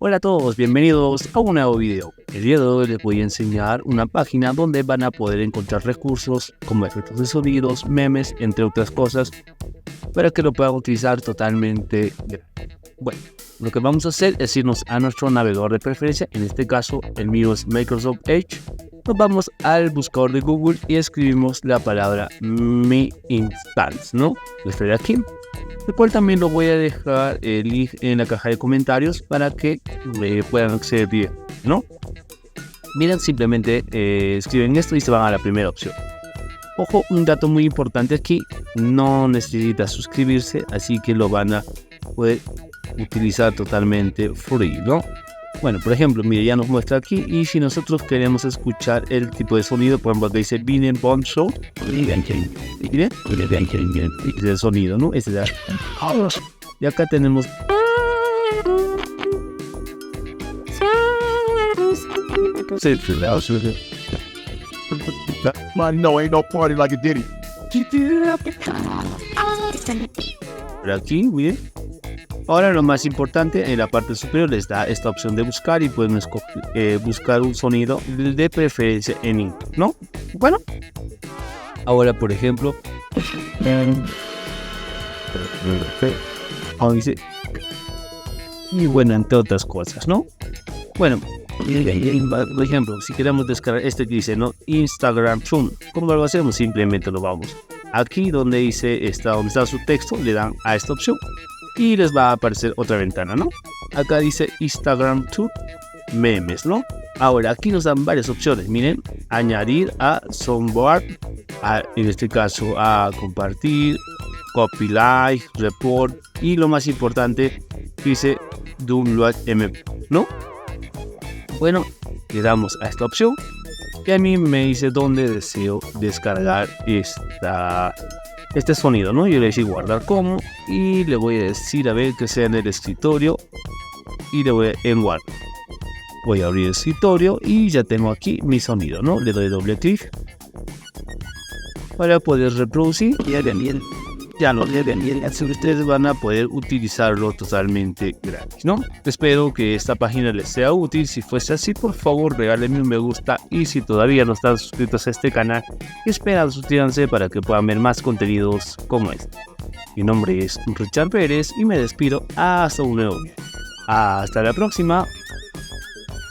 Hola a todos, bienvenidos a un nuevo video. El día de hoy les voy a enseñar una página donde van a poder encontrar recursos como efectos de sonidos, memes, entre otras cosas, para que lo puedan utilizar totalmente gratis. Bueno, lo que vamos a hacer es irnos a nuestro navegador de preferencia, en este caso el mío es Microsoft Edge. Nos vamos al buscador de Google y escribimos la palabra Mi Instance, ¿no? Le estoy aquí. Después también lo voy a dejar el link en la caja de comentarios para que puedan acceder bien, ¿no? Miren, simplemente escriben esto y se van a la primera opción. Ojo, un dato muy importante aquí, no necesita suscribirse, así que lo van a poder utilizar totalmente free, ¿no? Bueno, por ejemplo, mire, ya nos muestra aquí, y si nosotros queremos escuchar el tipo de sonido, por ejemplo, que dice Binen Bomb Show, miren, es el sonido, ¿no? Ese es y acá tenemos Man, no, ain't no party like a Diddy. por aquí, miren. Ahora lo más importante, en la parte superior les da esta opción de buscar y pueden buscar un sonido de preferencia en inglés, ¿no? Bueno, ahora por ejemplo, y bueno, entre otras cosas, ¿no? Bueno, por ejemplo, si queremos descargar este que dice, ¿no? Instagram Tune, ¿cómo lo hacemos? Simplemente lo vamos aquí donde dice, donde está su texto, le dan a esta opción y les va a aparecer otra ventana, ¿no? Acá dice Instagram to memes, ¿no? Ahora aquí nos dan varias opciones, miren, añadir a soundboard, en este caso a compartir, copy like, report, y lo más importante dice download mp, ¿no? Bueno, le damos a esta opción que a mí me dice dónde deseo descargar este sonido, ¿no? Yo le voy a guardar como y le voy a decir a ver que sea en el escritorio y le voy en guardar. Voy a abrir el escritorio y ya tengo aquí mi sonido, ¿no? Le doy doble clic para poder reproducir y ya no ustedes van a poder utilizarlo totalmente gratis, ¿no? Espero que esta página les sea útil. Si fuese así, por favor regálenme un me gusta, y si todavía no están suscritos a este canal, esperan suscríbanse para que puedan ver más contenidos como este. Mi nombre es Richard Pérez y me despido hasta un nuevo video. Hasta la próxima.